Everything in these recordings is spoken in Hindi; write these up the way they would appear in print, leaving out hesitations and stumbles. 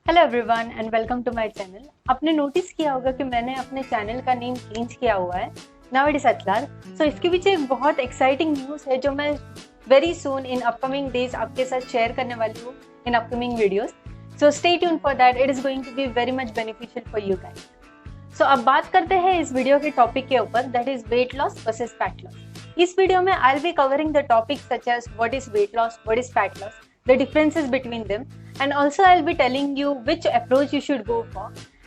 Hello everyone and welcome to my channel. आपने नोटिस किया होगा कि मैंने अपने चैनल का नेम चेंज किया हुआ है। नाउ इट इज अतलार। सो इसके पीछे एक बहुत एक्साइटिंग न्यूज़ है जो मैं very soon in upcoming days आपके साथ शेयर करने वाली हूँ in upcoming videos. So stay tune for that, it is going to be very much beneficial for you guys. सो अब बात करते हैं इस वीडियो के टॉपिक के ऊपर, that is weight loss versus fat loss. इस वीडियो में I will be covering the topic such as what is weight loss, what is fat loss, the differences between them, and also I'll be telling you which approach you should go for,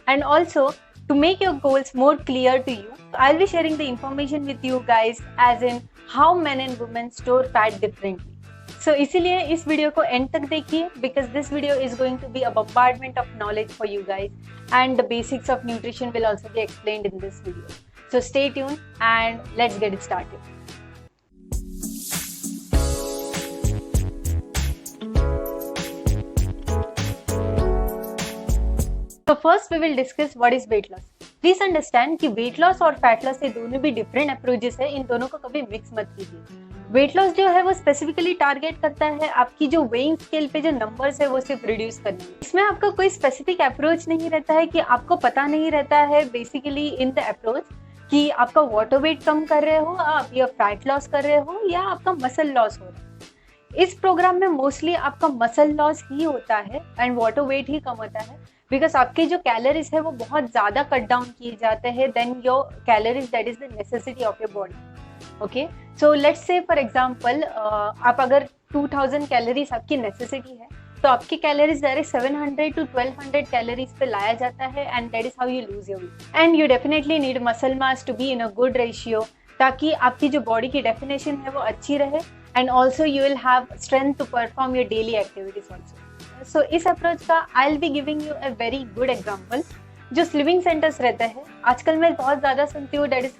and also to make your goals more clear to you, I'll be sharing the information with you guys as in how men and women store fat differently. So इसीलिए इस वीडियो को एंड तक देखिए because this video is going to be a bombardment of knowledge for you guys, and the basics of nutrition will also be explained in this video. So stay tuned and let's get it started. So first we will discuss what is weight loss. Please understand कि weight loss और fat loss ये दोनों भी different approaches है, इन दोनों को कभी mix मत कीजिए। वेट लॉस जो है वो स्पेसिफिकली टारगेट करता है आपकी जो वेइंग स्केल पे जो नंबर्स है वो सिर्फ रिड्यूस करने में। इसमें आपका कोई स्पेसिफिक अप्रोच नहीं रहता है कि आपको पता नहीं रहता है बेसिकली इन द अप्रोच कि आपका वाटर वेट कम कर रहे हो आप, या फैट लॉस कर रहे हो, या आपका मसल लॉस हो रहा है। इस प्रोग्राम में मोस्टली आपका मसल लॉस ही होता है एंड वाटर वेट ही कम होता है, बिकॉज आपके जो कैलोरीज है वो बहुत ज़्यादा कट डाउन किए जाते हैं then your calories that is the necessity of your body. Okay, so let's say for example आप अगर 2000 कैलोरीज आपकी नेसेसिटी है तो आपकी कैलोरीज डायरेक्ट 700 to 1200 कैलोरीज पे लाया जाता है and that is how you lose your weight. And you definitely need muscle mass to be in a good ratio ताकि आपकी जो बॉडी की डेफिनेशन है वो अच्छी रहे and also you will have strength to perform your daily activities also. So इस अप्रोच का I will be giving you a very good example. जो स्लिमिंग सेंटर्स रहते हैं आजकल मैं बहुत ज़्यादा सुनती हूँ, दैट इज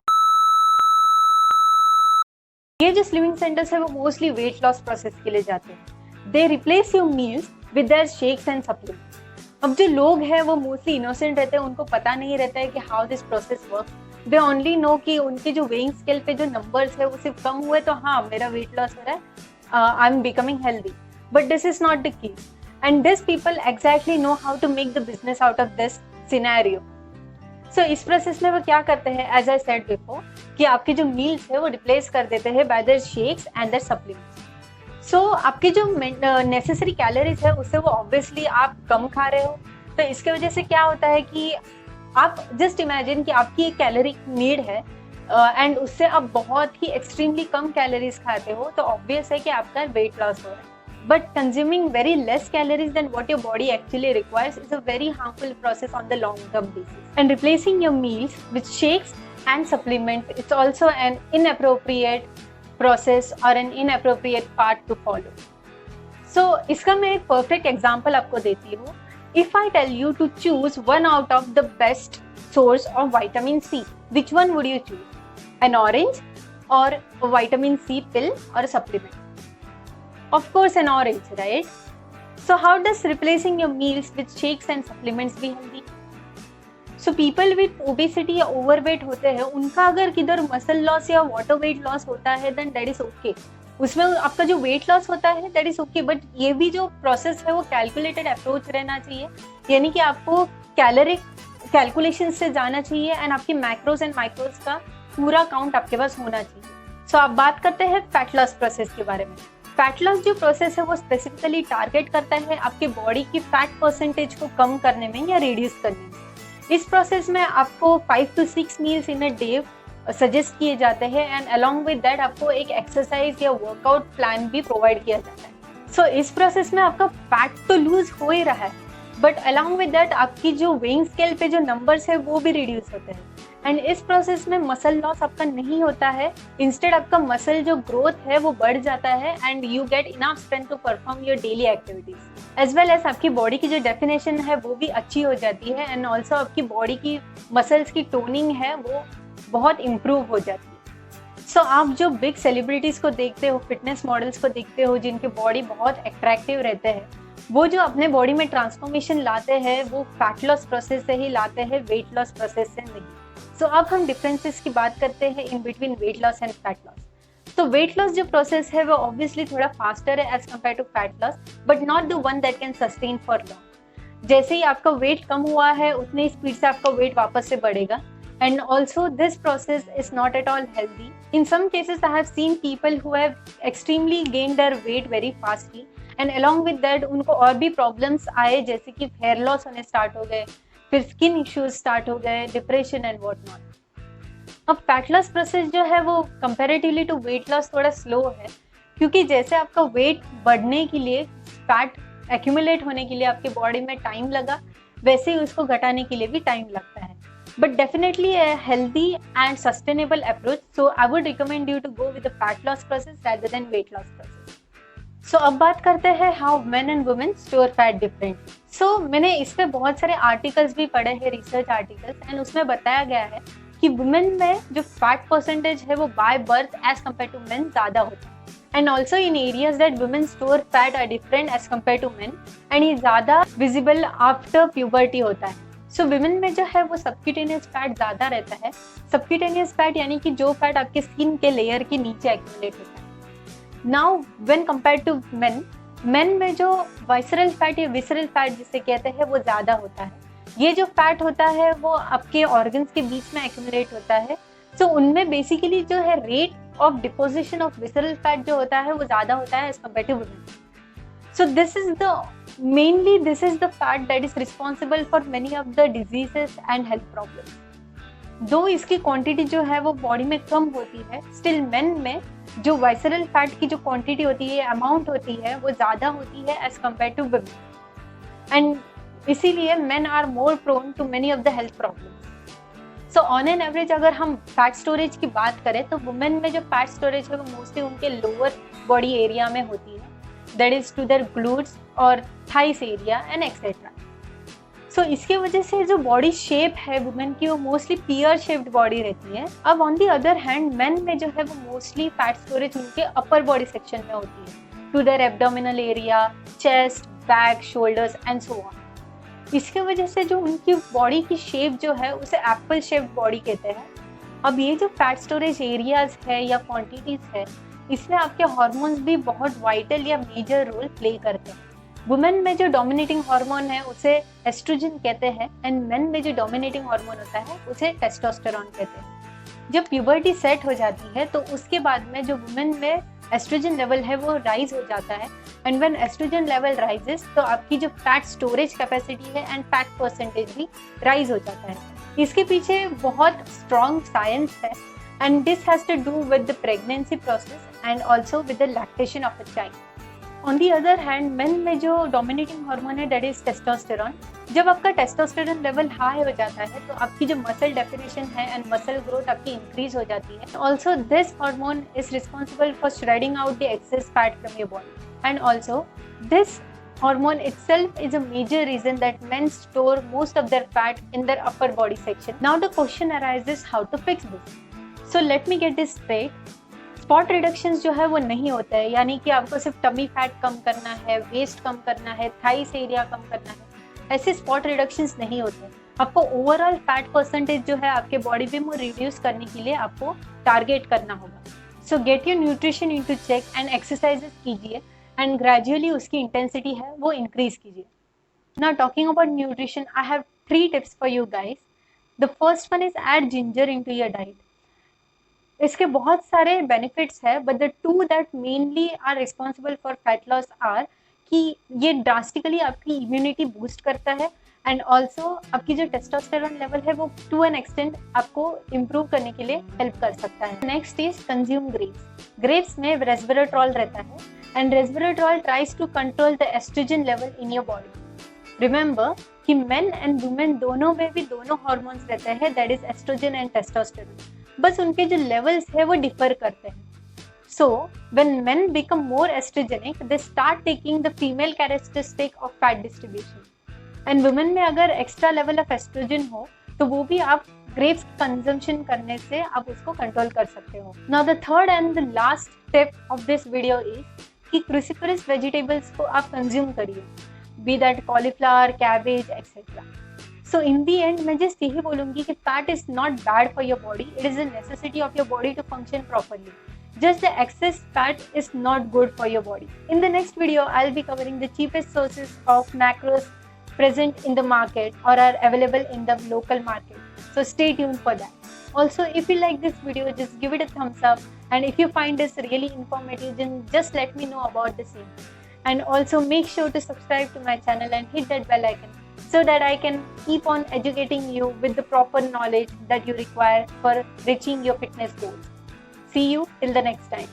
ये जो स्लिमिंग सेंटर्स है वो मोस्टली वेट लॉस प्रोसेस के लिए जाते हैं। They replace your meals with their shakes and supplements. अब जो लोग हैं वो मोस्टली इनोसेंट रहते हैं, उनको पता नहीं रहता है कि how this process work. They only know कि उनके जो वेइंग स्केल पे जो नंबर्स है वो सिर्फ कम हुए तो हाँ मेरा वेट लॉस हो रहा है, I am becoming healthy, but this is not the case and this people exactly know how to make the business out of this scenario. So इस प्रोसेस में वो क्या करते हैं, एज आई सेड बिफोर, कि आपके जो मील्स है वो रिप्लेस कर देते हैं by their shakes and their supplements. So आपकी जो नेसेसरी कैलोरीज है उससे वो ऑब्वियसली आप कम खा रहे हो, तो इसके वजह से क्या होता है कि आप जस्ट इमेजिन कि आपकी एक कैलोरी नीड है एंड उससे आप बहुत ही एक्सट्रीमली कम कैलोरीज खाते हो, तो ऑब्वियस है कि आपका वेट लॉस हो रहा है। But consuming very less calories than what your body actually requires is a very harmful process on the long-term basis. And replacing your meals with shakes and supplements, it's also an inappropriate process or an inappropriate path to follow. So, इसका मैं एक perfect example आपको देती हूँ. If I tell you to choose one out of the best source of vitamin C, which one would you choose? An orange or a vitamin C pill or a supplement? Of course an orange, right? So how does replacing your meals with shakes and supplements be healthy? So people with obesity या overweight होते हैं, उनका अगर किधर मसल लॉस या वाटर वेट लॉस होता है then that is okay. उसमें आपका जो वेट लॉस होता है that is okay, बट ये भी जो प्रोसेस है वो कैलकुलेटेड अप्रोच रहना चाहिए, यानी कि आपको कैलोरिक कैलकुलेशन से जाना चाहिए एंड आपकी मैक्रोज एंड माइक्रोज का पूरा काउंट आपके पास होना चाहिए। सो आप बात करते हैं फैट लॉस प्रोसेस के बारे में। फैट लॉस जो प्रोसेस है वो स्पेसिफिकली टारगेट करता है आपके बॉडी की फैट परसेंटेज को कम करने में या रिड्यूस करने में। इस प्रोसेस में आपको 5 to 6 meals in a day suggest किए जाते हैं एंड अलॉन्ग विद दैट आपको एक एक्सरसाइज या वर्कआउट प्लान भी प्रोवाइड किया जाता है। सो इस प्रोसेस में आपका फैट तो लूज हो ही रहा है, बट अलॉन्ग विद दैट आपकी जो वेइंग स्केल पे जो नंबर्स है वो भी रिड्यूस होते हैं एंड इस प्रोसेस में मसल लॉस आपका नहीं होता है। इंस्टेड आपका मसल जो ग्रोथ है वो बढ़ जाता है and you get enough strength to perform your daily activities as well as आपकी बॉडी की जो डेफिनेशन है वो भी अच्छी हो जाती है एंड ऑल्सो आपकी बॉडी की मसल्स की टोनिंग है वो बहुत इम्प्रूव हो जाती है। सो आप जो बिग सेलिब्रिटीज को देखते हो, फिटनेस मॉडल्स को देखते हो जिनके बॉडी बहुत अट्रैक्टिव रहते हैं, वो जो अपने बॉडी में ट्रांसफॉर्मेशन लाते हैं वो फैट लॉस प्रोसेस से ही लाते हैं, वेट लॉस प्रोसेस से नहीं। सो अब हम डिफरेंसेस की बात करते हैं in between weight loss and fat loss. तो वेट लॉस जो प्रोसेस है वो ऑब्वियसली थोड़ा फास्टर है as compare to fat loss, but not the one that can sustain for long. जैसे ही आपका वेट कम हुआ है उतनी स्पीड से आपका वेट वापस से बढ़ेगा. And also this process is not at all healthy. In some cases I have seen people who have extremely gained their weight very fastly and along with that उनको और भी problems आए जैसे कि hair loss होने start हो गए, फिर skin issues start हो गए, depression and what not. अब fat loss process जो है वो comparatively to weight loss थोड़ा slow है क्योंकि जैसे आपका weight बढ़ने के लिए fat accumulate होने के लिए आपके body में time लगा वैसे ही उसको घटाने के लिए भी time लगता है. But definitely a healthy and sustainable approach. So I would recommend you to go with the fat loss process rather than weight loss process. So अब बात करते हैं how men and women store fat differently. So मैंने इस पे बहुत सारे articles भी पढ़े हैं, research articles, and उसमें बताया गया है कि women में जो fat percentage है वो by birth as compared to men ज़्यादा होता है. And also in areas that women store fat are different as compared to men, and ये ज़्यादा visible after puberty होता है. सो विमेन में जो है वो सबक्यूटेनियस फैट ज़्यादा रहता है. सबक्यूटेनियस फैट यानी कि जो फैट आपके स्किन के लेयर के नीचे एक्यूमुलेट होता है. Now when compared to men में जो वाइसरल फैट या विसरल फैट जिसे कहते हैं वो ज़्यादा होता है. ये जो फैट होता है वो आपके ऑर्गन्स के बीच में एक्यूमुलेट होता है. सो उनमें बेसिकली जो है rate of deposition of visceral fat जो होता है वो ज़्यादा होता है as compare to women. So this is the fat that is responsible for many of the diseases and health problems. दो इसकी क्वांटिटी जो है वो बॉडी में कम होती है, स्टिल मेन में जो वाइसरल फैट की जो क्वांटिटी होती है, अमाउंट होती है वो ज़्यादा होती है as compare to women. And इसीलिए men are more prone to many of the health problems. So on an average अगर हम फैट स्टोरेज की बात करें तो वुमेन में जो फैट स्टोरेज है वो मोस्टली उनके लोअर बॉडी एरिया में होती है, that is to their glutes और thighs area and etc. So इसके वजह से जो बॉडी शेप है वुमेन की वो मोस्टली पियर शेप्ड बॉडी रहती है. अब on the other hand main में जो है वो मोस्टली फैट स्टोरेज उनके अपर बॉडी सेक्शन में होती है, to their abdominal area, chest, back, shoulders and so on. इसके वजह से जो उनकी बॉडी की शेप जो है उसे एप्पल शेप्ड बॉडी कहते हैं. अब ये जो फैट स्टोरेज एरियाज है या क्वान्टिटीज है इसमें आपके हार्मोन्स भी बहुत वाइटल या मेजर रोल प्ले करते हैं. वुमेन में जो डोमिनेटिंग हार्मोन है उसे एस्ट्रोजन कहते हैं एंड मेन में जो डोमिनेटिंग हार्मोन होता है उसे टेस्टोस्टेरोन कहते हैं. जब प्यूबर्टी सेट हो जाती है तो उसके बाद में जो वुमेन में एस्ट्रोजन लेवल है वो राइज हो जाता है and when estrogen level rises तो आपकी जो फैट स्टोरेज कैपेसिटी है एंड फैट परसेंटेज भी राइज हो जाता है. इसके पीछे बहुत स्ट्रॉन्ग साइंस है and this has to do with the pregnancy process and also with the lactation of a child. On the other hand, men में जो dominating hormone है that is testosterone. जब आपका testosterone level high हो जाता है तो आपकी जो muscle definition है and muscle growth आपकी increase हो जाती है. Also this hormone is responsible for shredding out the excess fat from your body. And also this hormone itself is a major reason that men store most of their fat in their upper body section. Now the question arises how to fix this. So let me get this straight. Spot reductions जो है वो नहीं होता है, यानी कि आपको सिर्फ टमी फैट कम करना है, वेस्ट कम करना है, थाइस एरिया कम करना है, ऐसे स्पॉट रिडक्शंस नहीं होते. आपको ओवरऑल फैट परसेंटेज जो है आपके बॉडी में वो रिड्यूस करने के लिए आपको टारगेट करना होगा. So get your nutrition into check and exercises कीजिए एंड ग्रेजुअली उसकी इंटेंसिटी है वो इंक्रीज कीजिए. Now talking about nutrition, I have 3 tips for you guys. The first one is add ginger into your diet. इसके बहुत सारे बेनिफिट्स है but the two that mainly are responsible for fat loss are कि ये ड्रास्टिकली आपकी इम्यूनिटी बूस्ट करता है एंड ऑल्सो आपकी जो टेस्टोस्टेरोन लेवल है वो टू एन एक्सटेंट आपको इम्प्रूव करने के लिए हेल्प कर सकता है. Next is consume grapes. Grapes में रेस्वेराट्रोल रहता है and resveratrol tries to control the estrogen level in your body. Remember कि मेन एंड वुमेन दोनों में भी दोनों हार्मोन्स रहते हैं that is estrogen and testosterone, बस उनके जो लेवल्स है वो डिफर करते हैं. So when men become more estrogenic they start taking the female characteristic of fat distribution and women में अगर एक्स्ट्रा लेवल ऑफ एस्ट्रोजन हो तो वो भी आप ग्रेप्स कंजम्पशन करने से आप उसको कंट्रोल कर सकते हो. Now the third and the last tip of this video is कि क्रूसिफरस वेजिटेबल्स को आप कंज्यूम करिए, be that cauliflower, cabbage etcetera. So in the end मैं just यही बोलूँगी कि fat is not bad for your body, it is a necessity of your body to function properly. Just the excess fat is not good for your body. In the next video, I'll be covering the cheapest sources of macros present in the market or are available in the local market. So stay tuned for that. Also, if you like this video, just give it a thumbs up, and if you find this really informative, then just let me know about the same. And also make sure to subscribe to my channel and hit that bell icon so that I can keep on educating you with the proper knowledge that you require for reaching your fitness goals. See you till the next time.